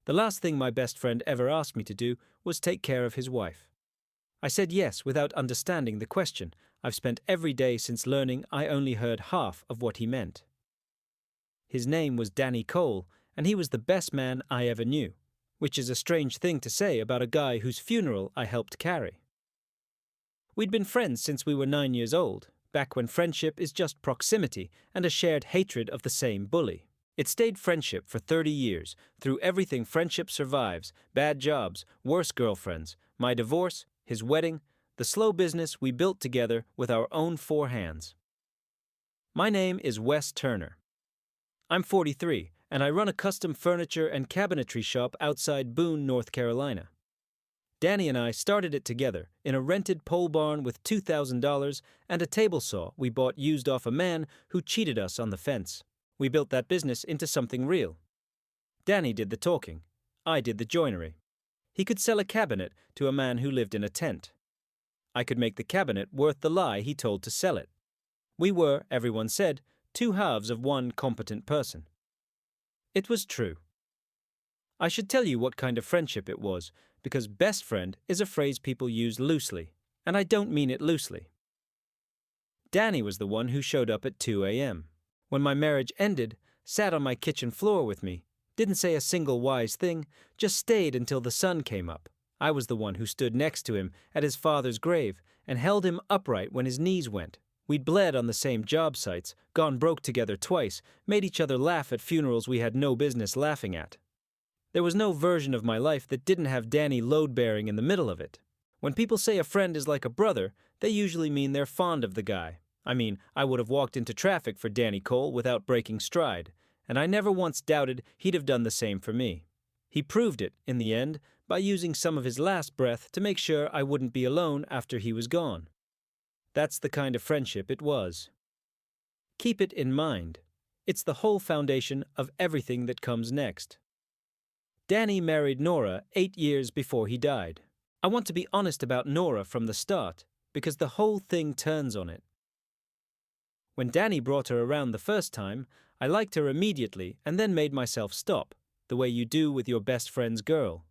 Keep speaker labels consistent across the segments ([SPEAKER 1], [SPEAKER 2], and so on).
[SPEAKER 1] The last thing my best friend ever asked me to do was take care of his wife. I said yes without understanding the question. I've spent every day since learning I only heard half of what he meant. His name was Danny Cole, and he was the best man I ever knew, which is a strange thing to say about a guy whose funeral I helped carry. We'd been friends since we were 9 years old, back when friendship is just proximity and a shared hatred of the same bully. It stayed friendship for 30 years, through everything friendship survives: bad jobs, worse girlfriends, my divorce, his wedding, the slow business we built together with our own 4 hands. My name is Wes Turner. I'm 43, and I run a custom furniture and cabinetry shop outside Boone, North Carolina. Danny and I started it together in a rented pole barn with $2,000 and a table saw we bought used off a man who cheated us on the fence. We built that business into something real. Danny did the talking. I did the joinery. He could sell a cabinet to a man who lived in a tent. I could make the cabinet worth the lie he told to sell it. We were, everyone said, 2 halves of one competent person. It was true. I should tell you what kind of friendship it was, because best friend is a phrase people use loosely, and I don't mean it loosely. Danny was the one who showed up at 2 a.m. When my marriage ended, sat on my kitchen floor with me, didn't say a single wise thing, just stayed until the sun came up. I was the one who stood next to him at his father's grave and held him upright when his knees went. We'd bled on the same job sites, gone broke together twice, made each other laugh at funerals we had no business laughing at. There was no version of my life that didn't have Danny load-bearing in the middle of it. When people say a friend is like a brother, they usually mean they're fond of the guy. I mean, I would have walked into traffic for Danny Cole without breaking stride, and I never once doubted he'd have done the same for me. He proved it, in the end, by using some of his last breath to make sure I wouldn't be alone after he was gone. That's the kind of friendship it was. Keep it in mind. It's the whole foundation of everything that comes next. Danny married Nora 8 years before he died. I want to be honest about Nora from the start, because the whole thing turns on it. When Danny brought her around the first time, I liked her immediately and then made myself stop, the way you do with your best friend's girl.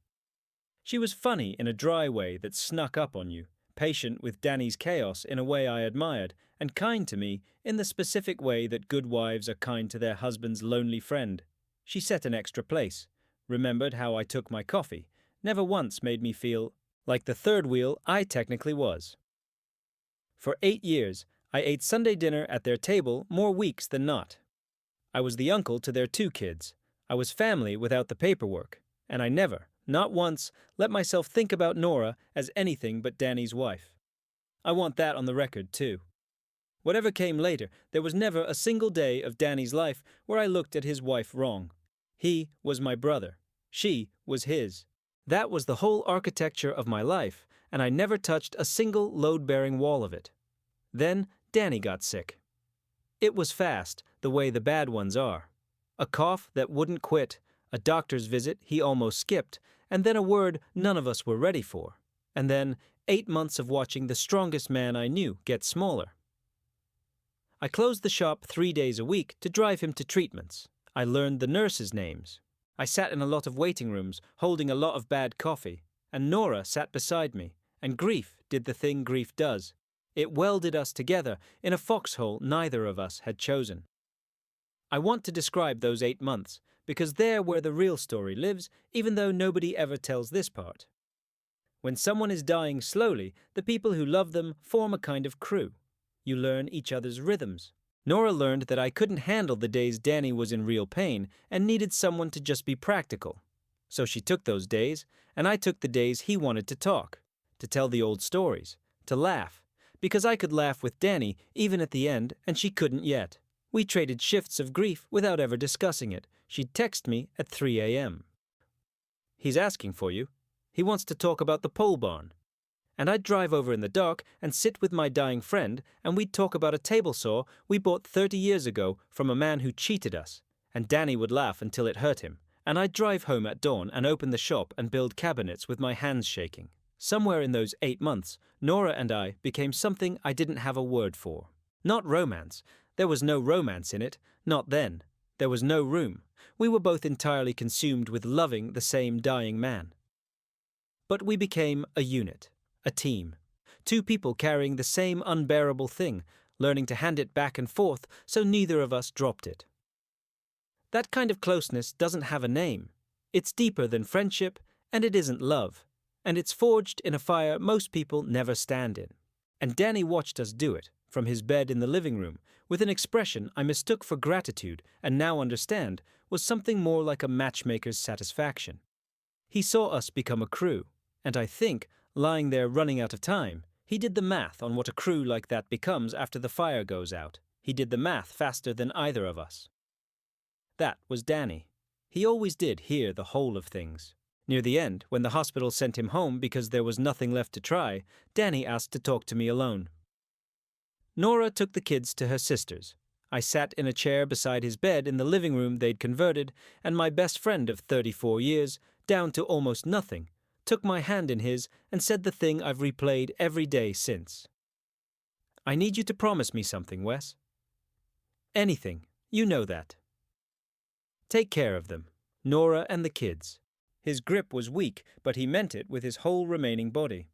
[SPEAKER 1] She was funny in a dry way that snuck up on you, patient with Danny's chaos in a way I admired, and kind to me in the specific way that good wives are kind to their husband's lonely friend. She set an extra place, remembered how I took my coffee, never once made me feel like the third wheel I technically was. For 8 years, I ate Sunday dinner at their table more weeks than not. I was the uncle to their 2 kids. I was family without the paperwork, and I never, not once, let myself think about Nora as anything but Danny's wife. I want that on the record, too. Whatever came later, there was never a single day of Danny's life where I looked at his wife wrong. He was my brother. She was his. That was the whole architecture of my life, and I never touched a single load-bearing wall of it. Then Danny got sick. It was fast, the way the bad ones are. A cough that wouldn't quit, a doctor's visit he almost skipped, and then a word none of us were ready for. And then 8 months of watching the strongest man I knew get smaller. I closed the shop 3 days a week to drive him to treatments. I learned the nurses' names. I sat in a lot of waiting rooms, holding a lot of bad coffee, and Nora sat beside me, and grief did the thing grief does. It welded us together in a foxhole neither of us had chosen. I want to describe those 8 months, because they're where the real story lives, even though nobody ever tells this part. When someone is dying slowly, the people who love them form a kind of crew. You learn each other's rhythms. Nora learned that I couldn't handle the days Danny was in real pain and needed someone to just be practical. So she took those days, and I took the days he wanted to talk, to tell the old stories, to laugh, because I could laugh with Danny even at the end and she couldn't yet. We traded shifts of grief without ever discussing it. She'd text me at 3 a.m. He's asking for you. He wants to talk about the pole barn. And I'd drive over in the dark and sit with my dying friend, and we'd talk about a table saw we bought 30 years ago from a man who cheated us. And Danny would laugh until it hurt him. And I'd drive home at dawn and open the shop and build cabinets with my hands shaking. Somewhere in those 8 months, Nora and I became something I didn't have a word for. Not romance. There was no romance in it. Not then. There was no room. We were both entirely consumed with loving the same dying man. But we became a unit, a team. Two people carrying the same unbearable thing, learning to hand it back and forth so neither of us dropped it. That kind of closeness doesn't have a name. It's deeper than friendship, and it isn't love. And it's forged in a fire most people never stand in. And Danny watched us do it, from his bed in the living room, with an expression I mistook for gratitude and now understand was something more like a matchmaker's satisfaction. He saw us become a crew, and I think, lying there running out of time, he did the math on what a crew like that becomes after the fire goes out. He did the math faster than either of us. That was Danny. He always did hear the whole of things. Near the end, when the hospital sent him home because there was nothing left to try, Danny asked to talk to me alone. Nora took the kids to her sister's. I sat in a chair beside his bed in the living room they'd converted, and my best friend of 34 years, down to almost nothing, took my hand in his and said the thing I've replayed every day since. I need you to promise me something, Wes. Anything. You know that. Take care of them, Nora and the kids. His grip was weak, but he meant it with his whole remaining body.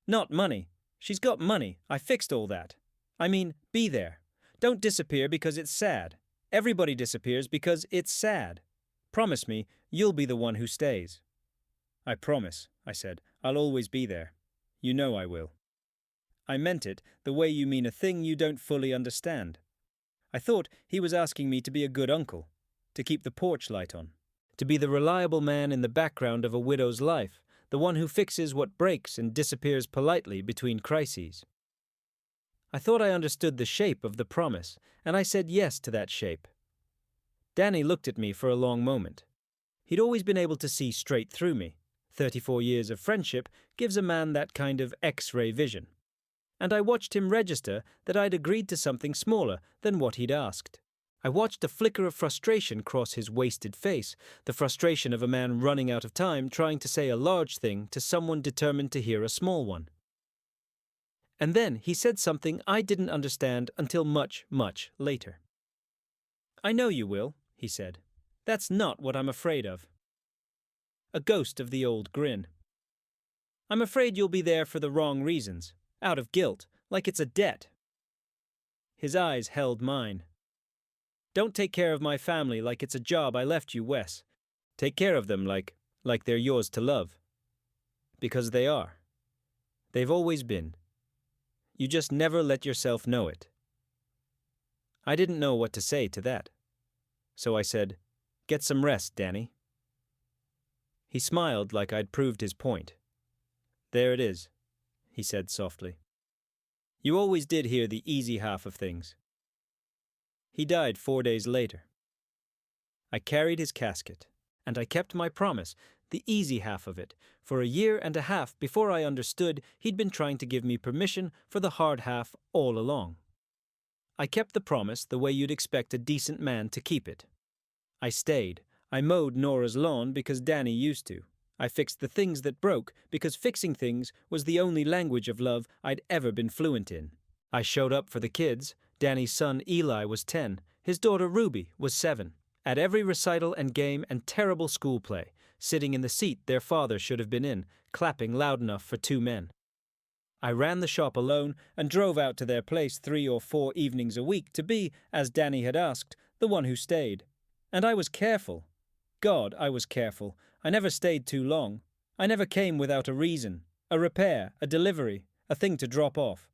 [SPEAKER 1] Not money. She's got money. I fixed all that. I mean, be there. Don't disappear because it's sad. Everybody disappears because it's sad. Promise me you'll be the one who stays. I promise, I said. I'll always be there. You know I will. I meant it the way you mean a thing you don't fully understand. I thought he was asking me to be a good uncle, to keep the porch light on, to be the reliable man in the background of a widow's life, the one who fixes what breaks and disappears politely between crises. I thought I understood the shape of the promise, and I said yes to that shape. Danny looked at me for a long moment. He'd always been able to see straight through me. 34 years of friendship gives a man that kind of X-ray vision. And I watched him register that I'd agreed to something smaller than what he'd asked. I watched a flicker of frustration cross his wasted face, the frustration of a man running out of time trying to say a large thing to someone determined to hear a small one. And then he said something I didn't understand until much, much later. I know you will, he said. That's not what I'm afraid of. A ghost of the old grin. I'm afraid you'll be there for the wrong reasons, out of guilt, like it's a debt. His eyes held mine. Don't take care of my family like it's a job I left you, Wes. Take care of them like they're yours to love. Because they are. They've always been. You just never let yourself know it. I didn't know what to say to that. So I said, Get some rest, Danny. He smiled like I'd proved his point. There it is, he said softly. You always did hear the easy half of things. He died 4 days later. I carried his casket, and I kept my promise, the easy half of it, for a year and a half before I understood he'd been trying to give me permission for the hard half all along. I kept the promise the way you'd expect a decent man to keep it. I stayed. I mowed Nora's lawn because Danny used to. I fixed the things that broke because fixing things was the only language of love I'd ever been fluent in. I showed up for the kids. Danny's son Eli was 10. His daughter Ruby was 7. At every recital and game and terrible school play, sitting in the seat their father should have been in, clapping loud enough for 2 men. I ran the shop alone and drove out to their place 3 or 4 evenings a week to be, as Danny had asked, the one who stayed. And I was careful. God, I was careful. I never stayed too long. I never came without a reason, a repair, a delivery, a thing to drop off.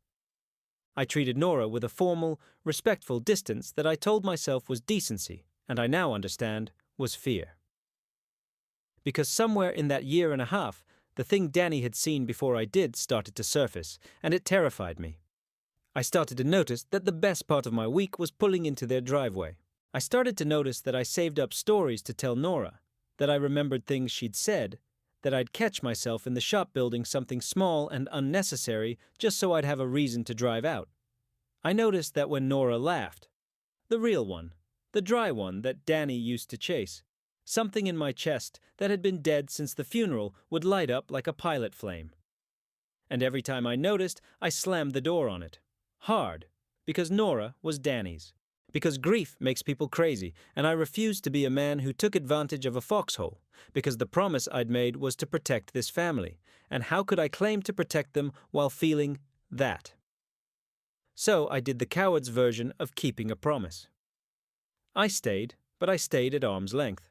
[SPEAKER 1] I treated Nora with a formal, respectful distance that I told myself was decency, and I now understand was fear. Because somewhere in that year and a half, the thing Danny had seen before I did started to surface, and it terrified me. I started to notice that the best part of my week was pulling into their driveway. I started to notice that I saved up stories to tell Nora, that I remembered things she'd said, that I'd catch myself in the shop building something small and unnecessary just so I'd have a reason to drive out. I noticed that when Nora laughed, the real one, the dry one that Danny used to chase, something in my chest that had been dead since the funeral would light up like a pilot flame. And every time I noticed, I slammed the door on it. Hard, because Nora was Danny's. Because grief makes people crazy, and I refused to be a man who took advantage of a foxhole, because the promise I'd made was to protect this family, and how could I claim to protect them while feeling that? So I did the coward's version of keeping a promise. I stayed, but I stayed at arm's length.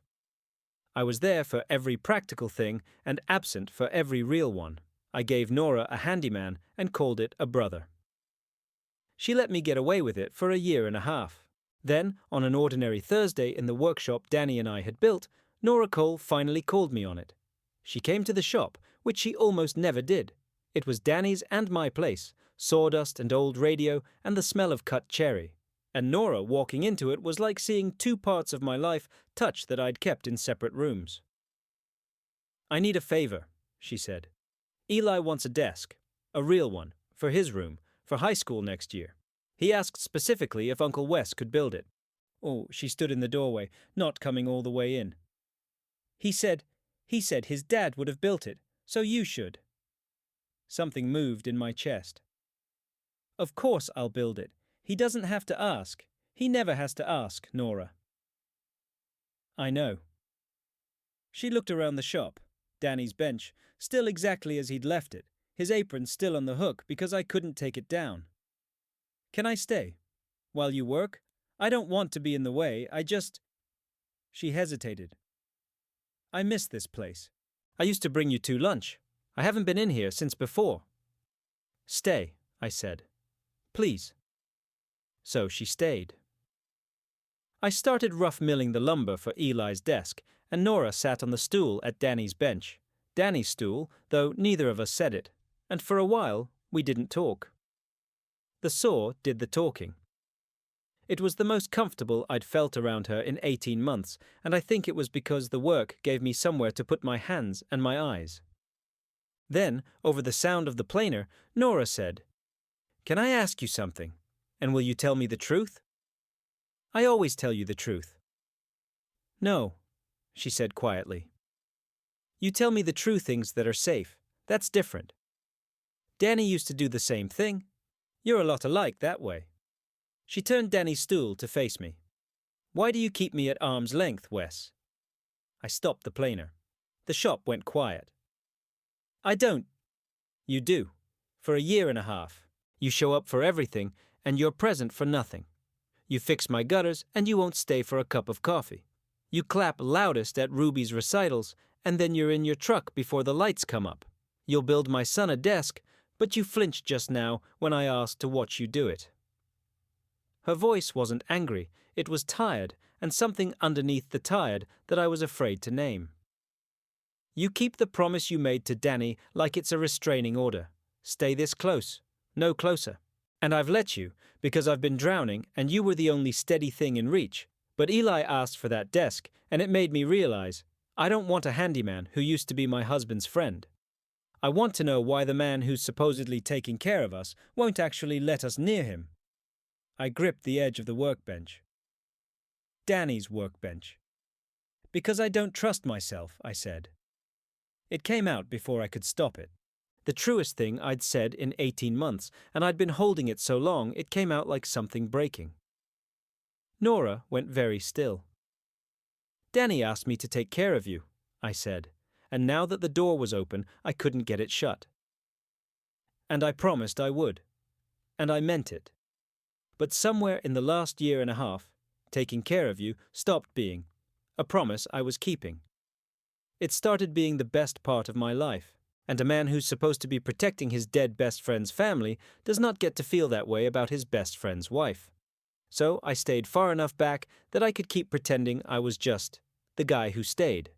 [SPEAKER 1] I was there for every practical thing and absent for every real one. I gave Nora a handyman and called it a brother. She let me get away with it for a year and a half. Then, on an ordinary Thursday in the workshop Danny and I had built, Nora Cole finally called me on it. She came to the shop, which she almost never did. It was Danny's and my place, sawdust and old radio and the smell of cut cherry. And Nora walking into it was like seeing two parts of my life touch that I'd kept in separate rooms. "I need a favor," she said. "Eli wants a desk, a real one, for his room, for high school next year. He asked specifically if Uncle Wes could build it." Oh, she stood in the doorway, not coming all the way in. He said his dad would have built it, so you should." Something moved in my chest. "Of course I'll build it. He doesn't have to ask. He never has to ask, Nora." "I know." She looked around the shop. Danny's bench, still exactly as he'd left it, his apron still on the hook because I couldn't take it down. "Can I stay? While you work? I don't want to be in the way, I just—" She hesitated. "I miss this place. I used to bring you to lunch. I haven't been in here since before." "Stay," I said. "Please." So she stayed. I started rough milling the lumber for Eli's desk, and Nora sat on the stool at Danny's bench. Danny's stool, though neither of us said it, and for a while we didn't talk. The saw did the talking. It was the most comfortable I'd felt around her in 18 months, and I think it was because the work gave me somewhere to put my hands and my eyes. Then, over the sound of the planer, Nora said, "Can I ask you something? And will you tell me the truth?" "I always tell you the truth." "No," she said quietly. "You tell me the true things that are safe. That's different. Danny used to do the same thing. You're a lot alike that way." She turned Danny's stool to face me. "Why do you keep me at arm's length, Wes?" I stopped the planer. The shop went quiet. "I don't." "You do. For a year and a half. You show up for everything, and you're present for nothing. You fix my gutters, and you won't stay for a cup of coffee. You clap loudest at Ruby's recitals, and then you're in your truck before the lights come up. You'll build my son a desk, but you flinched just now when I asked to watch you do it." Her voice wasn't angry, it was tired, and something underneath the tired that I was afraid to name. "You keep the promise you made to Danny like it's a restraining order. Stay this close, no closer. And I've let you, because I've been drowning and you were the only steady thing in reach. But Eli asked for that desk, and it made me realize I don't want a handyman who used to be my husband's friend. I want to know why the man who's supposedly taking care of us won't actually let us near him." I gripped the edge of the workbench. Danny's workbench. "Because I don't trust myself," I said. It came out before I could stop it. The truest thing I'd said in 18 months, and I'd been holding it so long it came out like something breaking. Nora went very still. "Danny asked me to take care of you," I said, and now that the door was open, I couldn't get it shut. "And I promised I would. And I meant it. But somewhere in the last year and a half, taking care of you stopped being a promise I was keeping. It started being the best part of my life, and a man who's supposed to be protecting his dead best friend's family does not get to feel that way about his best friend's wife. So I stayed far enough back that I could keep pretending I was just the guy who stayed.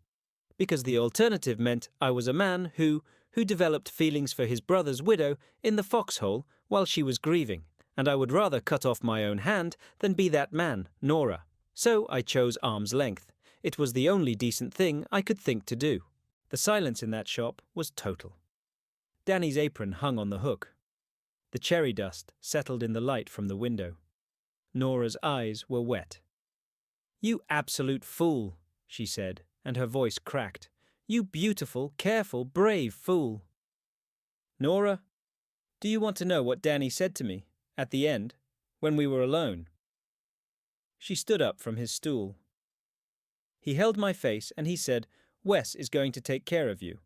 [SPEAKER 1] Because the alternative meant I was a man who developed feelings for his brother's widow in the foxhole while she was grieving, and I would rather cut off my own hand than be that man, Nora. So I chose arm's length. It was the only decent thing I could think to do. The silence in that shop was total. Danny's apron hung on the hook. The cherry dust settled in the light from the window. Nora's eyes were wet. "You absolute fool," she said, and her voice cracked. "You beautiful, careful, brave fool." "Nora, do you want to know what Danny said to me, at the end, when we were alone?" She stood up from his stool. He held my face and he said, "Wes is going to take care of you.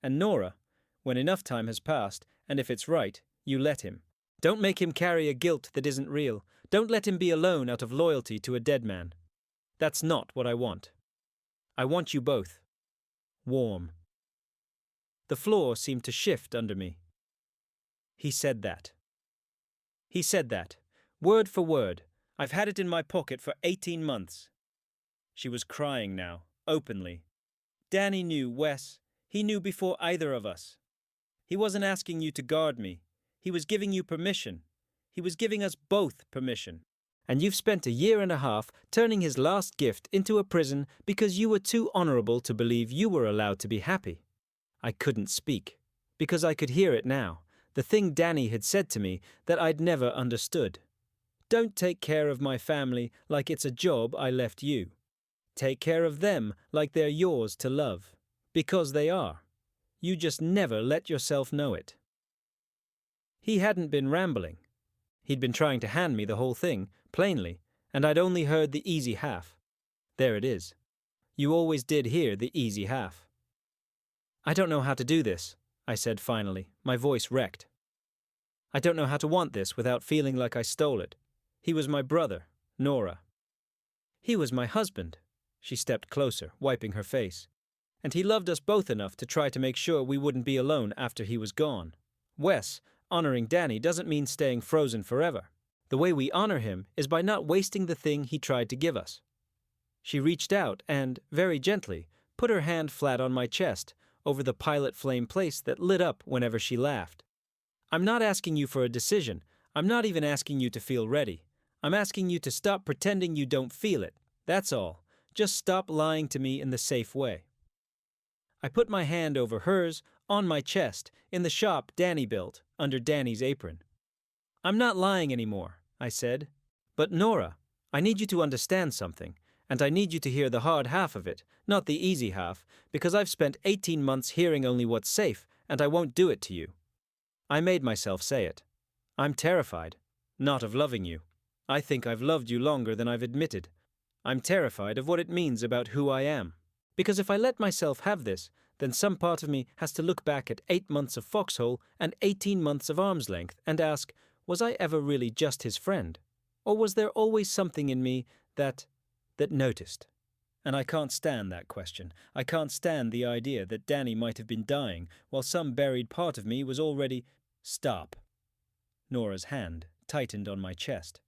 [SPEAKER 1] And Nora, when enough time has passed, and if it's right, you let him. Don't make him carry a guilt that isn't real. Don't let him be alone out of loyalty to a dead man. That's not what I want. I want you both. Warm." The floor seemed to shift under me. He said that. He said that, word for word. I've had it in my pocket for 18 months. She was crying now, openly. Danny knew, Wes. He knew before either of us. He wasn't asking you to guard me. He was giving you permission. He was giving us both permission. And you've spent a year and a half turning his last gift into a prison because you were too honorable to believe you were allowed to be happy. I couldn't speak, because I could hear it now, the thing Danny had said to me that I'd never understood. Don't take care of my family like it's a job I left you. Take care of them like they're yours to love, because they are. You just never let yourself know it. He hadn't been rambling. He'd been trying to hand me the whole thing, plainly, and I'd only heard the easy half. There it is. You always did hear the easy half. I don't know how to do this, I said finally, my voice wrecked. I don't know how to want this without feeling like I stole it. He was my brother, Nora. He was my husband. She stepped closer, wiping her face. And he loved us both enough to try to make sure we wouldn't be alone after he was gone. Wes, honoring Danny doesn't mean staying frozen forever. The way we honor him is by not wasting the thing he tried to give us. She reached out and, very gently, put her hand flat on my chest, over the pilot flame place that lit up whenever she laughed. I'm not asking you for a decision. I'm not even asking you to feel ready. I'm asking you to stop pretending you don't feel it. That's all. Just stop lying to me in the safe way. I put my hand over hers, on my chest, in the shop Danny built, under Danny's apron. I'm not lying anymore, I said. But Nora, I need you to understand something. And I need you to hear the hard half of it, not the easy half, because I've spent 18 months hearing only what's safe, and I won't do it to you. I made myself say it. I'm terrified, not of loving you. I think I've loved you longer than I've admitted. I'm terrified of what it means about who I am. Because if I let myself have this, then some part of me has to look back at 8 months of foxhole and 18 months of arm's length and ask, was I ever really just his friend? Or was there always something in me that noticed? And I can't stand that question. I can't stand the idea that Danny might have been dying while some buried part of me was already... Stop. Nora's hand tightened on my chest.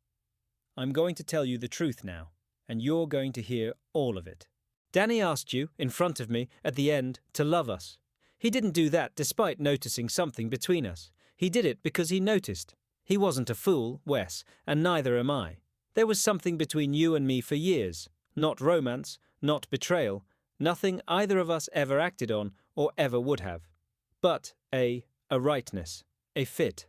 [SPEAKER 1] I'm going to tell you the truth now, and you're going to hear all of it. Danny asked you, in front of me, at the end, to love us. He didn't do that despite noticing something between us. He did it because he noticed. He wasn't a fool, Wes, and neither am I. There was something between you and me for years. Not romance, not betrayal, nothing either of us ever acted on or ever would have. But a rightness, a fit.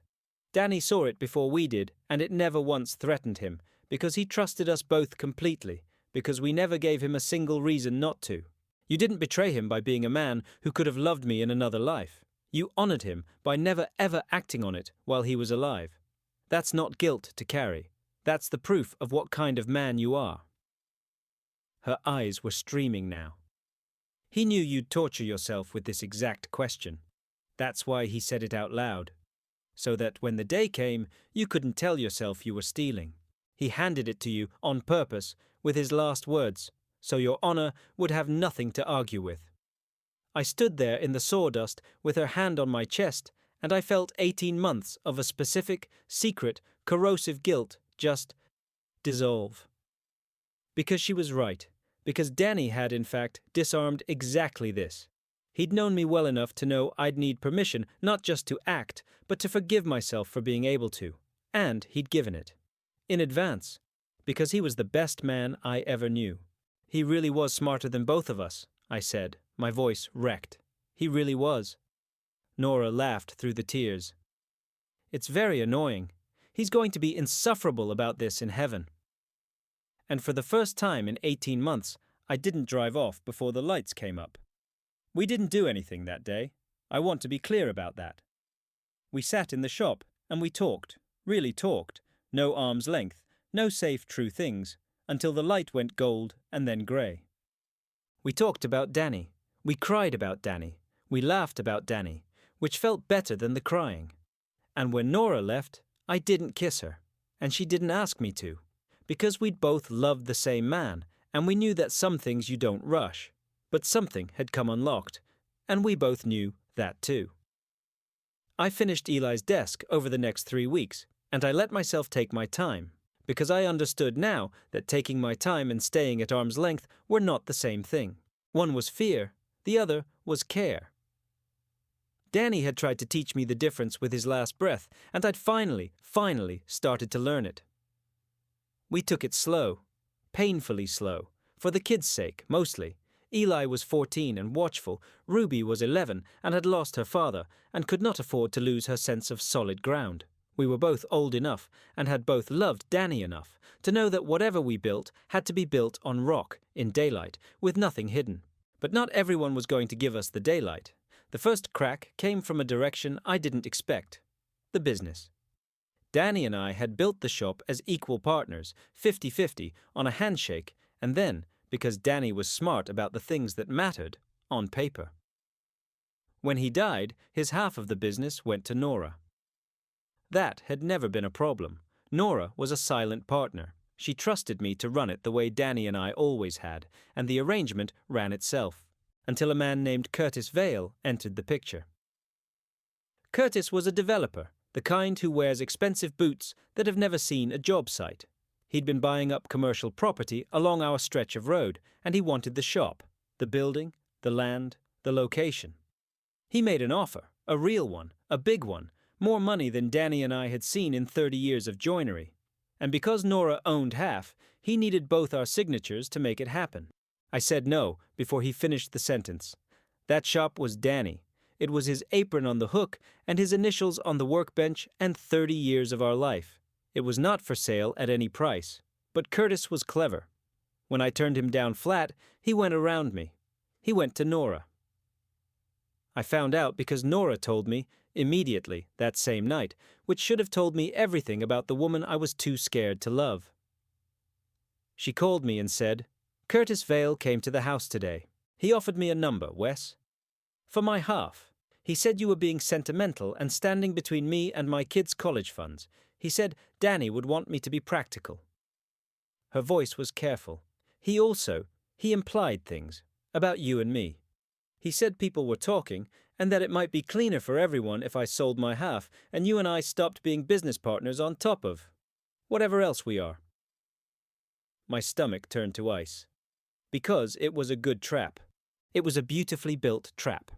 [SPEAKER 1] Danny saw it before we did, and it never once threatened him, because he trusted us both completely, because we never gave him a single reason not to. You didn't betray him by being a man who could have loved me in another life. You honored him by never ever acting on it while he was alive. That's not guilt to carry. That's the proof of what kind of man you are. Her eyes were streaming now. He knew you'd torture yourself with this exact question. That's why he said it out loud. So that when the day came, you couldn't tell yourself you were stealing. He handed it to you on purpose with his last words, so your honor would have nothing to argue with. I stood there in the sawdust with her hand on my chest, and I felt 18 months of a specific, secret, corrosive guilt just dissolve. Because she was right. Because Danny had, in fact, disarmed exactly this. He'd known me well enough to know I'd need permission not just to act, but to forgive myself for being able to. And he'd given it. In advance. Because he was the best man I ever knew. He really was smarter than both of us, I said, my voice wrecked. He really was. Nora laughed through the tears. It's very annoying. He's going to be insufferable about this in heaven. And for the first time in 18 months, I didn't drive off before the lights came up. We didn't do anything that day. I want to be clear about that. We sat in the shop, and we talked, really talked. No arm's length, no safe true things, until the light went gold and then grey. We talked about Danny. We cried about Danny. We laughed about Danny, which felt better than the crying. And when Nora left, I didn't kiss her, and she didn't ask me to, because we'd both loved the same man, and we knew that some things you don't rush. But something had come unlocked, and we both knew that too. I finished Eli's desk over the next 3 weeks, and I let myself take my time, because I understood now that taking my time and staying at arm's length were not the same thing. One was fear, the other was care. Danny had tried to teach me the difference with his last breath, and I'd finally started to learn it. We took it slow, painfully slow, for the kids' sake, mostly. Eli was 14 and watchful, Ruby was 11 and had lost her father, and could not afford to lose her sense of solid ground. We were both old enough, and had both loved Danny enough, to know that whatever we built had to be built on rock, in daylight, with nothing hidden. But not everyone was going to give us the daylight. The first crack came from a direction I didn't expect: the business. Danny and I had built the shop as equal partners, 50-50, on a handshake, and then, because Danny was smart about the things that mattered, on paper. When he died, his half of the business went to Nora. That had never been a problem. Nora was a silent partner. She trusted me to run it the way Danny and I always had, and the arrangement ran itself, until a man named Curtis Vale entered the picture. Curtis was a developer, the kind who wears expensive boots that have never seen a job site. He'd been buying up commercial property along our stretch of road, and he wanted the shop, the building, the land, the location. He made an offer, a real one, a big one, more money than Danny and I had seen in 30 years of joinery. And because Nora owned half, he needed both our signatures to make it happen. I said no before he finished the sentence. That shop was Danny. It was his apron on the hook and his initials on the workbench and 30 years of our life. It was not for sale at any price. But Curtis was clever. When I turned him down flat, he went around me. He went to Nora. I found out because Nora told me, immediately, that same night, which should have told me everything about the woman I was too scared to love. She called me and said, "Curtis Vale came to the house today. He offered me a number, Wes. For my half. He said you were being sentimental and standing between me and my kids' college funds. He said Danny would want me to be practical." Her voice was careful. He implied things about you and me. He said people were talking, and that it might be cleaner for everyone if I sold my half, and you and I stopped being business partners on top of whatever else we are. My stomach turned to ice. Because it was a good trap. It was a beautifully built trap.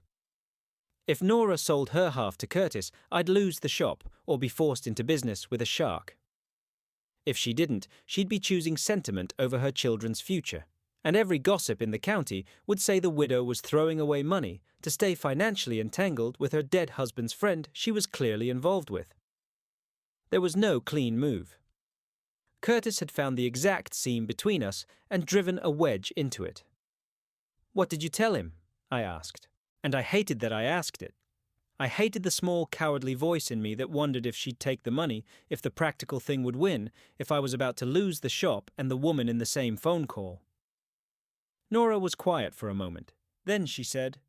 [SPEAKER 1] If Nora sold her half to Curtis, I'd lose the shop or be forced into business with a shark. If she didn't, she'd be choosing sentiment over her children's future, and every gossip in the county would say the widow was throwing away money to stay financially entangled with her dead husband's friend she was clearly involved with. There was no clean move. Curtis had found the exact seam between us and driven a wedge into it. "What did you tell him?" I asked. And I hated that I asked it. I hated the small, cowardly voice in me that wondered if she'd take the money, if the practical thing would win, if I was about to lose the shop and the woman in the same phone call. Nora was quiet for a moment. Then she said,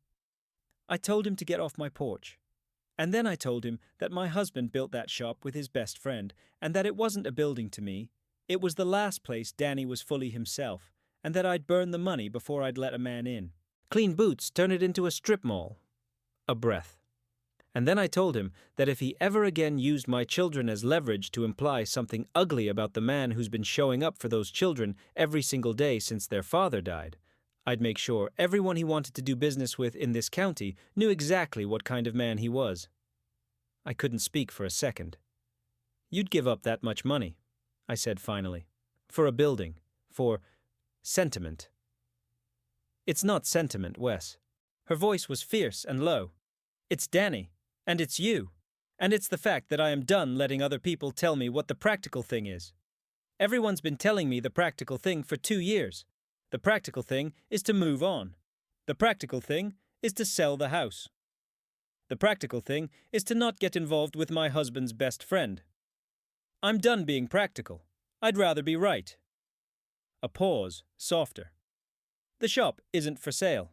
[SPEAKER 1] "I told him to get off my porch. And then I told him that my husband built that shop with his best friend, and that it wasn't a building to me. It was the last place Danny was fully himself, and that I'd burn the money before I'd let a man in. Clean boots turn it into a strip mall." A breath. And then I told him that if he ever again used my children as leverage to imply something ugly about the man who's been showing up for those children every single day since their father died, I'd make sure everyone he wanted to do business with in this county knew exactly what kind of man he was. I couldn't speak for a second. "You'd give up that much money," I said finally. "For a building. For sentiment." "It's not sentiment, Wes." Her voice was fierce and low. "It's Danny. And it's you. And it's the fact that I am done letting other people tell me what the practical thing is. Everyone's been telling me the practical thing for 2 years. The practical thing is to move on. The practical thing is to sell the house. The practical thing is to not get involved with my husband's best friend. I'm done being practical. I'd rather be right." A pause, softer. The shop isn't for sale.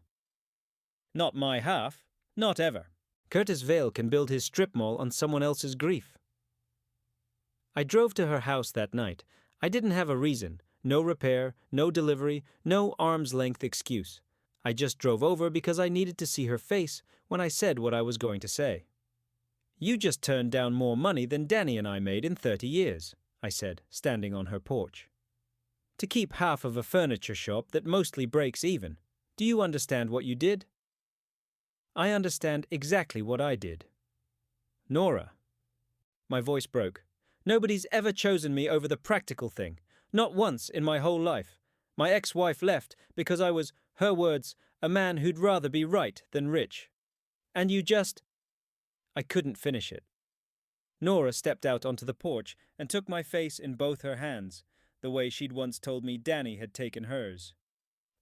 [SPEAKER 1] Not my half, not ever. Curtis Vale can build his strip mall on someone else's grief. I drove to her house that night. I didn't have a reason. No repair, no delivery, no arm's-length excuse. I just drove over because I needed to see her face when I said what I was going to say. You just turned down more money than Danny and I made in 30 years, I said, standing on her porch. To keep half of a furniture shop that mostly breaks even. Do you understand what you did? I understand exactly what I did. Nora. My voice broke. Nobody's ever chosen me over the practical thing. Not once in my whole life. My ex-wife left because I was, her words, a man who'd rather be right than rich. And you just... I couldn't finish it. Nora stepped out onto the porch and took my face in both her hands, the way she'd once told me Danny had taken hers.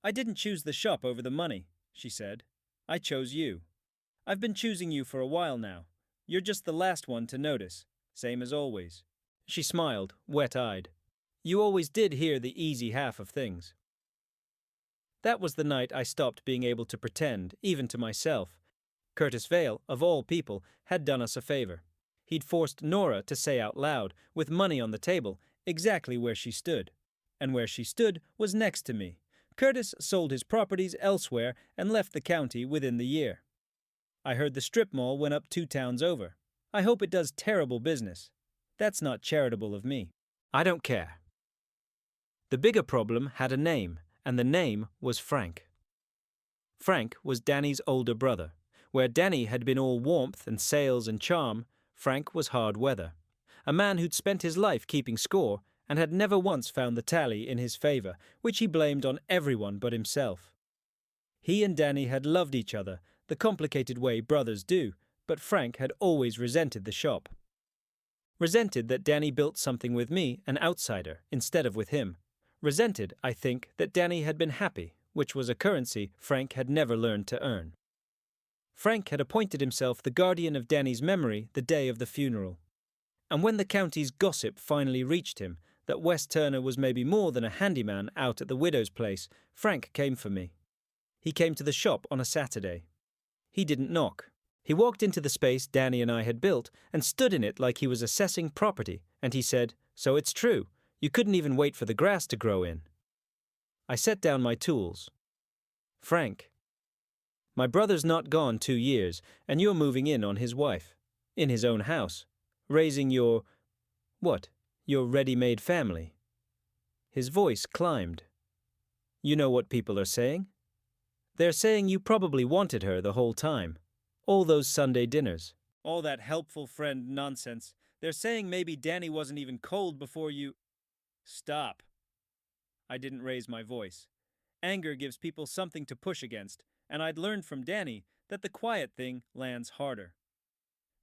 [SPEAKER 1] I didn't choose the shop over the money, she said. I chose you. I've been choosing you for a while now. You're just the last one to notice, same as always. She smiled, wet-eyed. You always did hear the easy half of things. That was the night I stopped being able to pretend, even to myself. Curtis Vale, of all people, had done us a favor. He'd forced Nora to say out loud, with money on the table, exactly where she stood. And where she stood was next to me. Curtis sold his properties elsewhere and left the county within the year. I heard the strip mall went up 2 towns over. I hope it does terrible business. That's not charitable of me. I don't care. The bigger problem had a name, and the name was Frank. Frank was Danny's older brother. Where Danny had been all warmth and sales and charm, Frank was hard weather. A man who'd spent his life keeping score and had never once found the tally in his favor, which he blamed on everyone but himself. He and Danny had loved each other, the complicated way brothers do, but Frank had always resented the shop. Resented that Danny built something with me, an outsider, instead of with him. Resented, I think, that Danny had been happy, which was a currency Frank had never learned to earn. Frank had appointed himself the guardian of Danny's memory the day of the funeral. And when the county's gossip finally reached him, that Wes Turner was maybe more than a handyman out at the widow's place, Frank came for me. He came to the shop on a Saturday. He didn't knock. He walked into the space Danny and I had built and stood in it like he was assessing property, and he said, "So it's true, you couldn't even wait for the grass to grow in." I set down my tools. Frank, my brother's not gone 2 years, and you're moving in on his wife, in his own house, raising your, your ready-made family. His voice climbed. You know what people are saying? They're saying you probably wanted her the whole time. All those Sunday dinners. All that helpful friend nonsense. They're saying maybe Danny wasn't even cold before you... Stop. I didn't raise my voice. Anger gives people something to push against, and I'd learned from Danny that the quiet thing lands harder.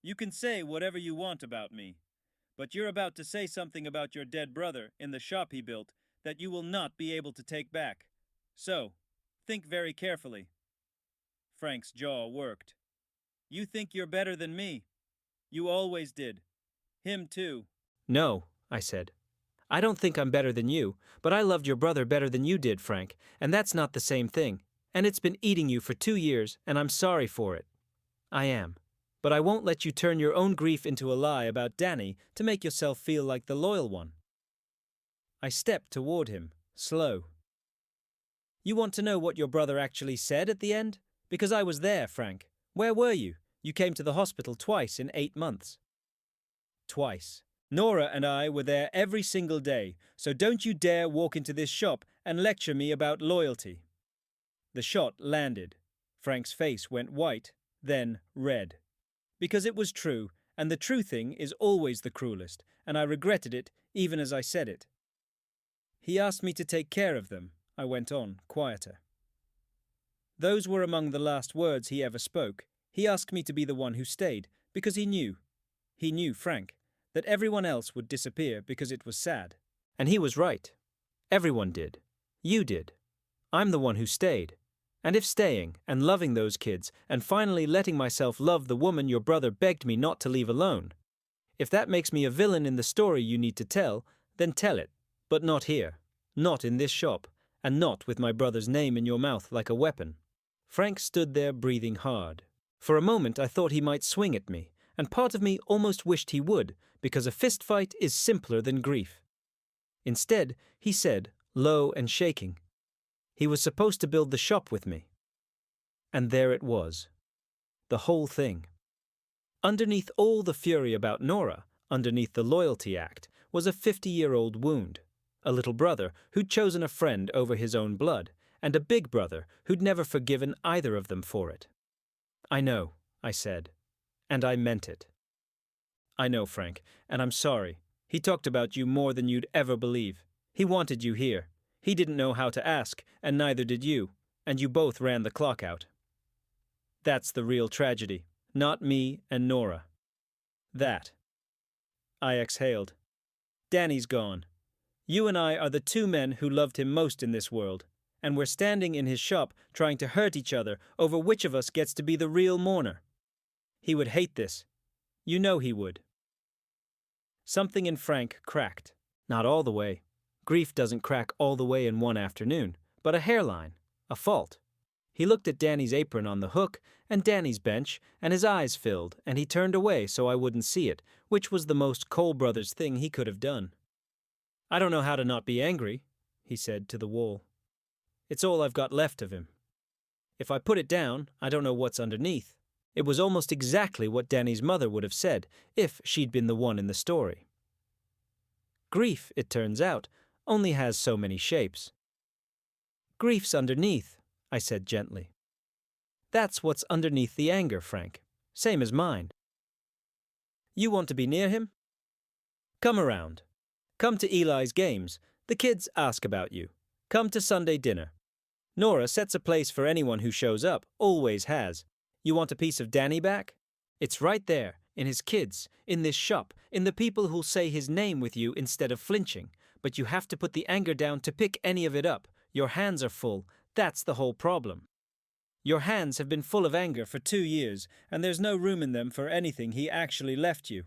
[SPEAKER 1] You can say whatever you want about me, but you're about to say something about your dead brother in the shop he built that you will not be able to take back. So, think very carefully. Frank's jaw worked. You think you're better than me. You always did. Him too. No, I said. I don't think I'm better than you, but I loved your brother better than you did, Frank, and that's not the same thing. And it's been eating you for 2 years, and I'm sorry for it. I am. But I won't let you turn your own grief into a lie about Danny to make yourself feel like the loyal one. I stepped toward him, slow. You want to know what your brother actually said at the end? Because I was there, Frank. Where were you? You came to the hospital twice in 8 months. Twice. Nora and I were there every single day, so don't you dare walk into this shop and lecture me about loyalty. The shot landed. Frank's face went white, then red. Because it was true, and the true thing is always the cruelest, and I regretted it even as I said it. He asked me to take care of them, I went on, quieter. Those were among the last words he ever spoke. He asked me to be the one who stayed, because he knew, Frank, that everyone else would disappear because it was sad. And he was right. Everyone did. You did. I'm the one who stayed. And if staying, and loving those kids, and finally letting myself love the woman your brother begged me not to leave alone, if that makes me a villain in the story you need to tell, then tell it, but not here. Not in this shop, and not with my brother's name in your mouth like a weapon. Frank stood there breathing hard. For a moment I thought he might swing at me, and part of me almost wished he would, because a fist fight is simpler than grief. Instead, he said, low and shaking, he was supposed to build the shop with me. And there it was. The whole thing. Underneath all the fury about Nora, underneath the loyalty act, was a 50-year-old wound. A little brother who'd chosen a friend over his own blood, and a big brother who'd never forgiven either of them for it. I know, I said. And I meant it. I know, Frank, and I'm sorry. He talked about you more than you'd ever believe. He wanted you here. He didn't know how to ask, and neither did you, and you both ran the clock out. That's the real tragedy, not me and Nora. That. I exhaled. Danny's gone. You and I are the two men who loved him most in this world, and we're standing in his shop trying to hurt each other over which of us gets to be the real mourner. He would hate this. You know he would. Something in Frank cracked. Not all the way. Grief doesn't crack all the way in one afternoon, but a hairline, a fault. He looked at Danny's apron on the hook and Danny's bench, and his eyes filled, and he turned away so I wouldn't see it, which was the most Cole Brothers thing he could have done. I don't know how to not be angry, he said to the wall. It's all I've got left of him. If I put it down, I don't know what's underneath. It was almost exactly what Danny's mother would have said if she'd been the one in the story. Grief, it turns out, only has so many shapes. Grief's underneath, I said gently. That's what's underneath the anger, Frank. Same as mine. You want to be near him? Come around. Come to Eli's games. The kids ask about you. Come to Sunday dinner. Nora sets a place for anyone who shows up, always has. You want a piece of Danny back? It's right there, in his kids, in this shop, in the people who'll say his name with you instead of flinching. But you have to put the anger down to pick any of it up. Your hands are full. That's the whole problem. Your hands have been full of anger for 2 years, and there's no room in them for anything he actually left you.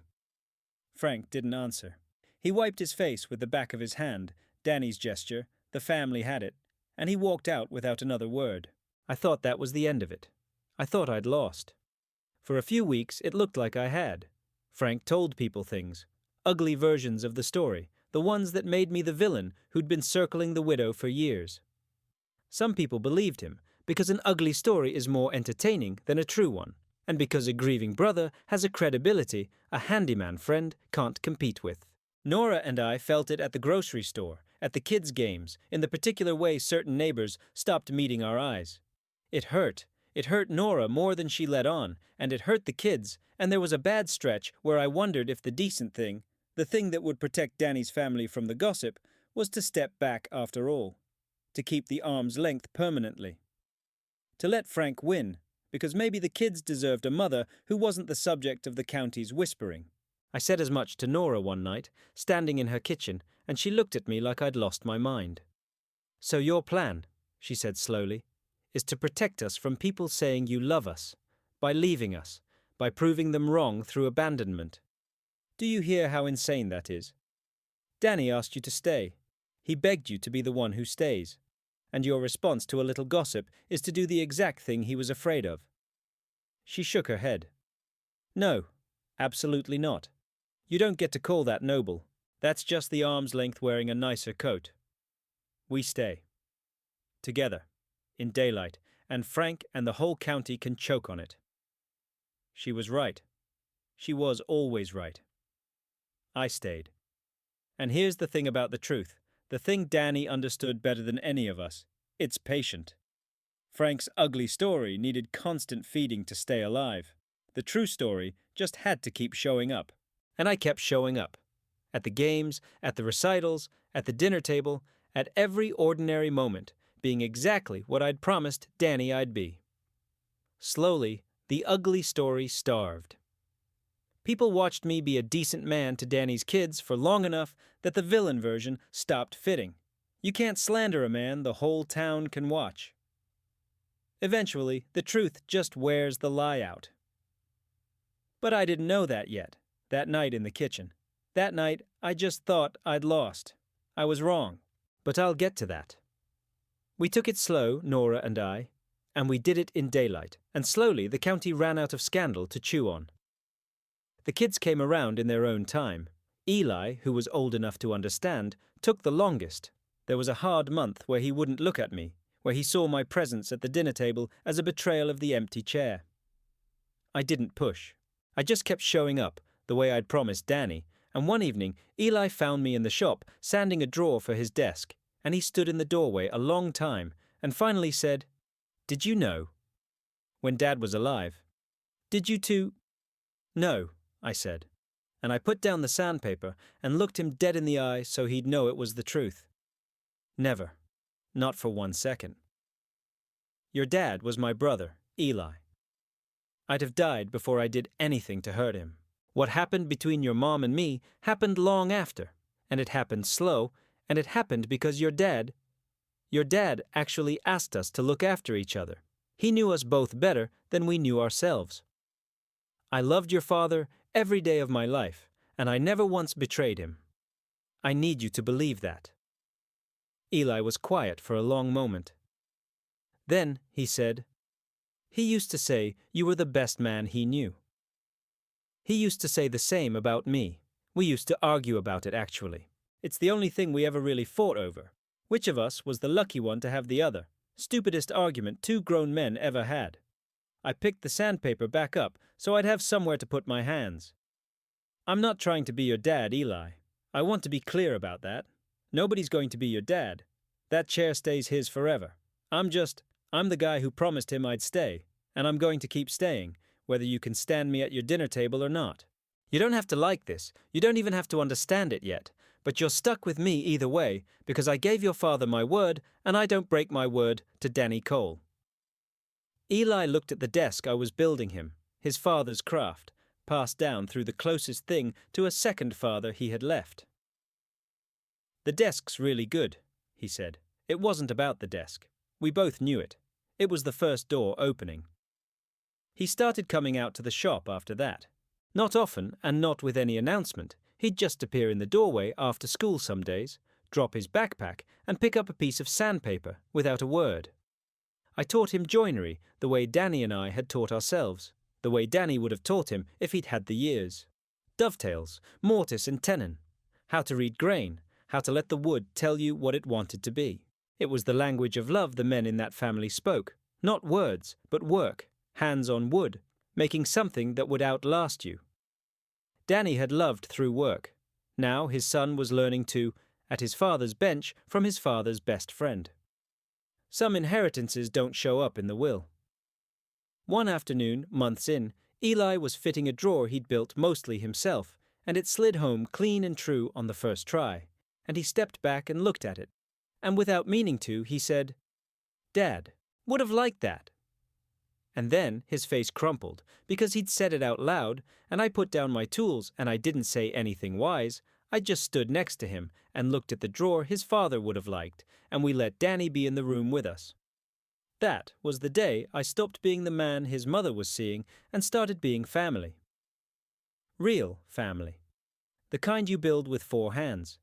[SPEAKER 1] Frank didn't answer. He wiped his face with the back of his hand, Danny's gesture, the family had it, and he walked out without another word. I thought that was the end of it. I thought I'd lost. For a few weeks it looked like I had. Frank told people things, ugly versions of the story, the ones that made me the villain who'd been circling the widow for years. Some people believed him, because an ugly story is more entertaining than a true one, and because a grieving brother has a credibility a handyman friend can't compete with. Nora and I felt it at the grocery store, at the kids' games, in the particular way certain neighbors stopped meeting our eyes. It hurt. It hurt Nora more than she let on, and it hurt the kids, and there was a bad stretch where I wondered if the decent thing, the thing that would protect Danny's family from the gossip, was to step back after all, to keep the arm's length permanently. To let Frank win, because maybe the kids deserved a mother who wasn't the subject of the county's whispering. I said as much to Nora one night, standing in her kitchen, and she looked at me like I'd lost my mind. So your plan, she said slowly, is to protect us from people saying you love us, by leaving us, by proving them wrong through abandonment. Do you hear how insane that is? Danny asked you to stay. He begged you to be the one who stays. And your response to a little gossip is to do the exact thing he was afraid of. She shook her head. No, absolutely not. You don't get to call that noble. That's just the arm's length wearing a nicer coat. We stay. Together. In daylight, and Frank and the whole county can choke on it. She was right. She was always right. I stayed. And here's the thing about the truth, the thing Danny understood better than any of us. It's patient. Frank's ugly story needed constant feeding to stay alive. The true story just had to keep showing up. And I kept showing up. At the games, at the recitals, at the dinner table, at every ordinary moment, being exactly what I'd promised Danny I'd be. Slowly, the ugly story starved. People watched me be a decent man to Danny's kids for long enough that the villain version stopped fitting. You can't slander a man the whole town can watch. Eventually, the truth just wears the lie out. But I didn't know that yet, that night in the kitchen. That night, I just thought I'd lost. I was wrong. But I'll get to that. We took it slow, Nora and I, and we did it in daylight, and slowly the county ran out of scandal to chew on. The kids came around in their own time. Eli, who was old enough to understand, took the longest. There was a hard month where he wouldn't look at me, where he saw my presence at the dinner table as a betrayal of the empty chair. I didn't push. I just kept showing up, the way I'd promised Danny, and one evening Eli found me in the shop, sanding a drawer for his desk, and he stood in the doorway a long time, and finally said, "Did you know?" When Dad was alive. "Did you too?" "No," I said, and I put down the sandpaper and looked him dead in the eye so he'd know it was the truth. Never. Not for 1 second. Your dad was my brother, Eli. I'd have died before I did anything to hurt him. What happened between your mom and me happened long after, and it happened slow, and it happened because your dad actually asked us to look after each other. He knew us both better than we knew ourselves. I loved your father every day of my life, and I never once betrayed him. I need you to believe that. Eli was quiet for a long moment. Then he said, "He used to say you were the best man he knew." He used to say the same about me. We used to argue about it, actually. It's the only thing we ever really fought over. Which of us was the lucky one to have the other? Stupidest argument 2 grown men ever had. I picked the sandpaper back up so I'd have somewhere to put my hands. I'm not trying to be your dad, Eli. I want to be clear about that. Nobody's going to be your dad. That chair stays his forever. I'm the guy who promised him I'd stay, and I'm going to keep staying, whether you can stand me at your dinner table or not. You don't have to like this, you don't even have to understand it yet, but you're stuck with me either way, because I gave your father my word, and I don't break my word to Danny Cole. Eli looked at the desk I was building him, his father's craft, passed down through the closest thing to a second father he had left. "The desk's really good," he said. It wasn't about the desk. We both knew it. It was the first door opening. He started coming out to the shop after that. Not often, and not with any announcement. He'd just appear in the doorway after school some days, drop his backpack, and pick up a piece of sandpaper without a word. I taught him joinery the way Danny and I had taught ourselves, the way Danny would have taught him if he'd had the years. Dovetails, mortise and tenon, how to read grain, how to let the wood tell you what it wanted to be. It was the language of love the men in that family spoke, not words, but work, hands on wood, making something that would outlast you. Danny had loved through work. Now his son was learning to, at his father's bench, from his father's best friend. Some inheritances don't show up in the will. One afternoon, months in, Eli was fitting a drawer he'd built mostly himself, and it slid home clean and true on the first try, and he stepped back and looked at it. And without meaning to, he said, "Dad, would have liked that." And then his face crumpled, because he'd said it out loud, and I put down my tools, and I didn't say anything wise. I just stood next to him and looked at the drawer his father would have liked, and we let Danny be in the room with us. That was the day I stopped being the man his mother was seeing and started being family. Real family. The kind you build with 4 hands.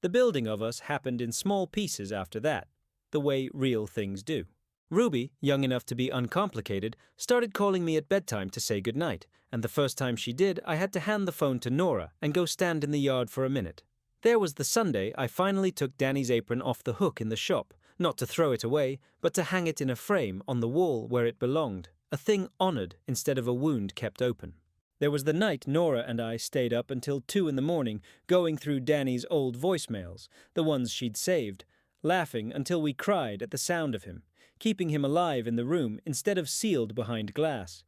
[SPEAKER 1] The building of us happened in small pieces after that, the way real things do. Ruby, young enough to be uncomplicated, started calling me at bedtime to say goodnight, and the first time she did, I had to hand the phone to Nora and go stand in the yard for a minute. There was the Sunday I finally took Danny's apron off the hook in the shop, not to throw it away, but to hang it in a frame on the wall where it belonged, a thing honored instead of a wound kept open. There was the night Nora and I stayed up until 2 in the morning, going through Danny's old voicemails, the ones she'd saved, laughing until we cried at the sound of him, keeping him alive in the room instead of sealed behind glass.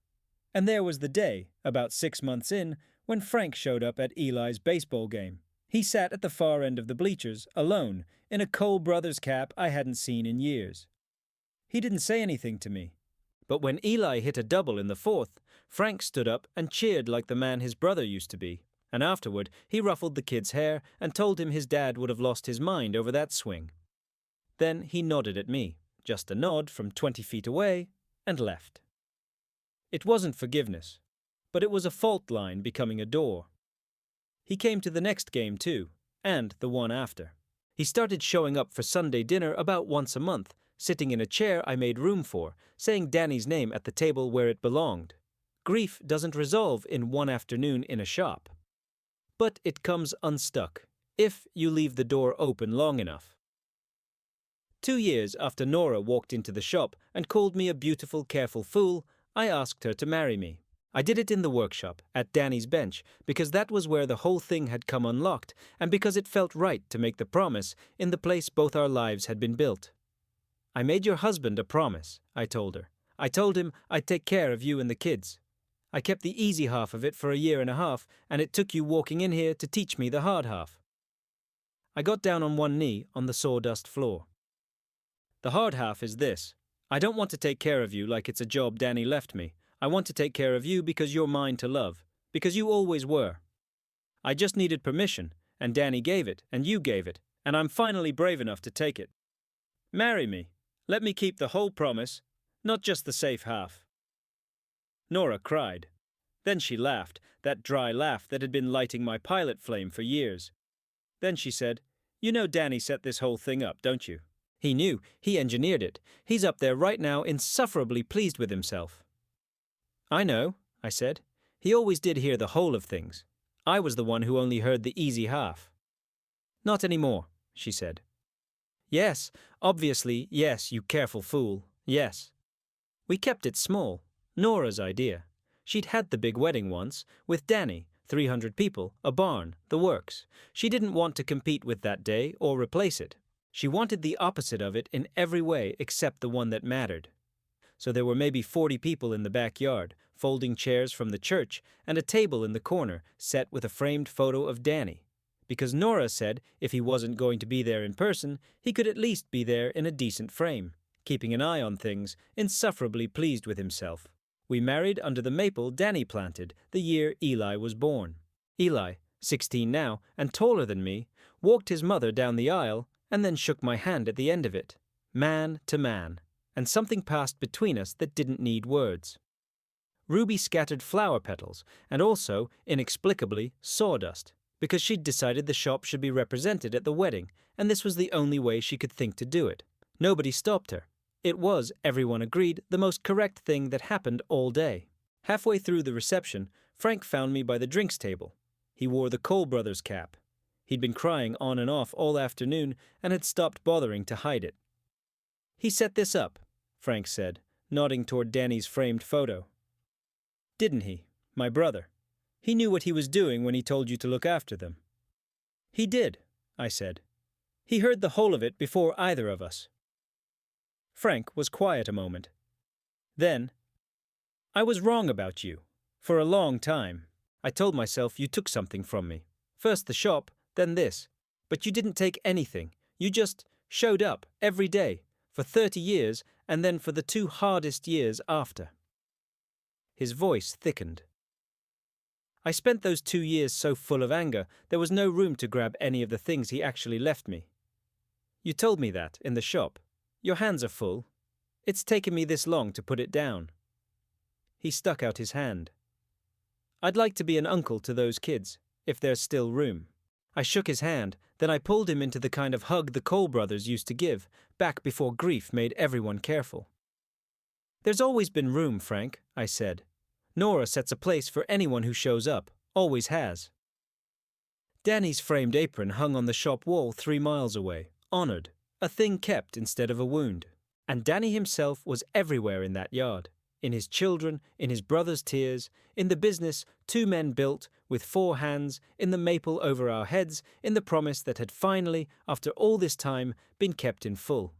[SPEAKER 1] And there was the day, about 6 months in, when Frank showed up at Eli's baseball game. He sat at the far end of the bleachers, alone, in a Cole Brothers cap I hadn't seen in years. He didn't say anything to me. But when Eli hit a double in the 4th, Frank stood up and cheered like the man his brother used to be, and afterward he ruffled the kid's hair and told him his dad would have lost his mind over that swing. Then he nodded at me, just a nod from 20 feet away, and left. It wasn't forgiveness, but it was a fault line becoming a door. He came to the next game too, and the one after. He started showing up for Sunday dinner about once a month, sitting in a chair I made room for, saying Danny's name at the table where it belonged. Grief doesn't resolve in one afternoon in a shop. But it comes unstuck, if you leave the door open long enough. 2 years after Nora walked into the shop and called me a beautiful, careful fool, I asked her to marry me. I did it in the workshop, at Danny's bench, because that was where the whole thing had come unlocked, and because it felt right to make the promise in the place both our lives had been built. I made your husband a promise, I told her. I told him I'd take care of you and the kids. I kept the easy half of it for a year and a half, and it took you walking in here to teach me the hard half. I got down on one knee on the sawdust floor. The hard half is this. I don't want to take care of you like it's a job Danny left me. I want to take care of you because you're mine to love, because you always were. I just needed permission, and Danny gave it, and you gave it, and I'm finally brave enough to take it. Marry me. Let me keep the whole promise, not just the safe half. Nora cried. Then she laughed, that dry laugh that had been lighting my pilot flame for years. Then she said, "You know Danny set this whole thing up, don't you?" He knew. He engineered it. He's up there right now insufferably pleased with himself. I know, I said. He always did hear the whole of things. I was the one who only heard the easy half. Not anymore, she said. Yes, obviously, yes, you careful fool, yes. We kept it small. Nora's idea. She'd had the big wedding once, with Danny, 300 people, a barn, the works. She didn't want to compete with that day or replace it. She wanted the opposite of it in every way except the one that mattered. So there were maybe 40 people in the backyard, folding chairs from the church, and a table in the corner set with a framed photo of Danny. Because Nora said if he wasn't going to be there in person, he could at least be there in a decent frame, keeping an eye on things, insufferably pleased with himself. We married under the maple Danny planted the year Eli was born. Eli, 16 now, and taller than me, walked his mother down the aisle and then shook my hand at the end of it, man to man, and something passed between us that didn't need words. Ruby scattered flower petals and also, inexplicably, sawdust, because she'd decided the shop should be represented at the wedding, and this was the only way she could think to do it. Nobody stopped her. It was, everyone agreed, the most correct thing that happened all day. Halfway through the reception, Frank found me by the drinks table. He wore the Cole brothers cap. He'd been crying on and off all afternoon and had stopped bothering to hide it. He set this up, Frank said, nodding toward Danny's framed photo. Didn't he, my brother? He knew what he was doing when he told you to look after them. He did, I said. He heard the whole of it before either of us. Frank was quiet a moment. Then, I was wrong about you. For a long time. I told myself you took something from me. First the shop, then this. But you didn't take anything. You just showed up every day, for 30 years, and then for the 2 hardest years after. His voice thickened. I spent those 2 years so full of anger, there was no room to grab any of the things he actually left me. You told me that, in the shop. Your hands are full. It's taken me this long to put it down. He stuck out his hand. I'd like to be an uncle to those kids, if there's still room. I shook his hand, then I pulled him into the kind of hug the Cole brothers used to give, back before grief made everyone careful. There's always been room, Frank, I said. Nora sets a place for anyone who shows up, always has. Danny's framed apron hung on the shop wall 3 miles away, honored, a thing kept instead of a wound. And Danny himself was everywhere in that yard, in his children, in his brother's tears, in the business 2 men built with 4 hands, in the maple over our heads, in the promise that had finally, after all this time, been kept in full.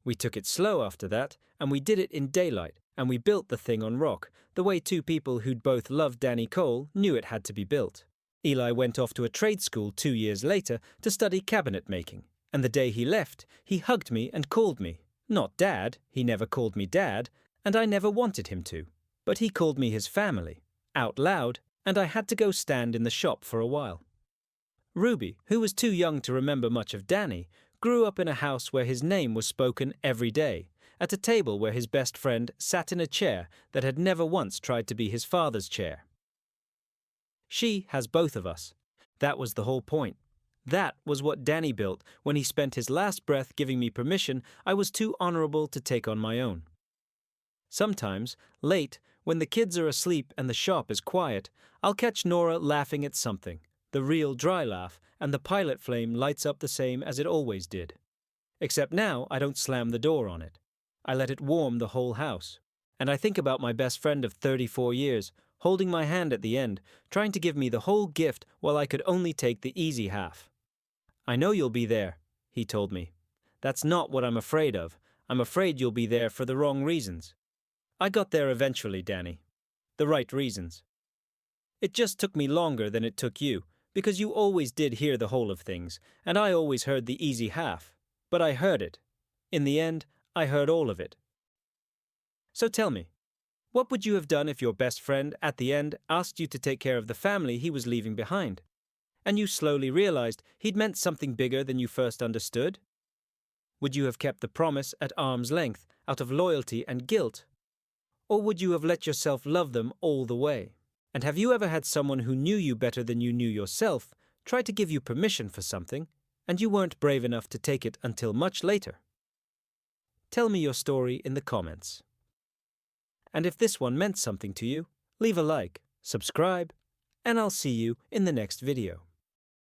[SPEAKER 1] We took it slow after that, and we did it in daylight, and we built the thing on rock, the way 2 people who'd both loved Danny Cole knew it had to be built. Eli went off to a trade school 2 years later to study cabinet making, and the day he left, he hugged me and called me. Not Dad, he never called me Dad, and I never wanted him to, but he called me his family, out loud, and I had to go stand in the shop for a while. Ruby, who was too young to remember much of Danny, grew up in a house where his name was spoken every day, at a table where his best friend sat in a chair that had never once tried to be his father's chair. She has both of us. That was the whole point. That was what Danny built when he spent his last breath giving me permission I was too honorable to take on my own. Sometimes, late, when the kids are asleep and the shop is quiet, I'll catch Nora laughing at something, the real dry laugh, and the pilot flame lights up the same as it always did. Except now I don't slam the door on it. I let it warm the whole house. And I think about my best friend of 34 years, holding my hand at the end, trying to give me the whole gift while I could only take the easy half. "I know you'll be there," he told me. "That's not what I'm afraid of. I'm afraid you'll be there for the wrong reasons." I got there eventually, Danny. The right reasons. It just took me longer than it took you, because you always did hear the whole of things, and I always heard the easy half. But I heard it. In the end, I heard all of it. So tell me, what would you have done if your best friend, at the end, asked you to take care of the family he was leaving behind, and you slowly realized he'd meant something bigger than you first understood? Would you have kept the promise at arm's length, out of loyalty and guilt? Or would you have let yourself love them all the way? And have you ever had someone who knew you better than you knew yourself try to give you permission for something, and you weren't brave enough to take it until much later? Tell me your story in the comments. And if this one meant something to you, leave a like, subscribe, and I'll see you in the next video.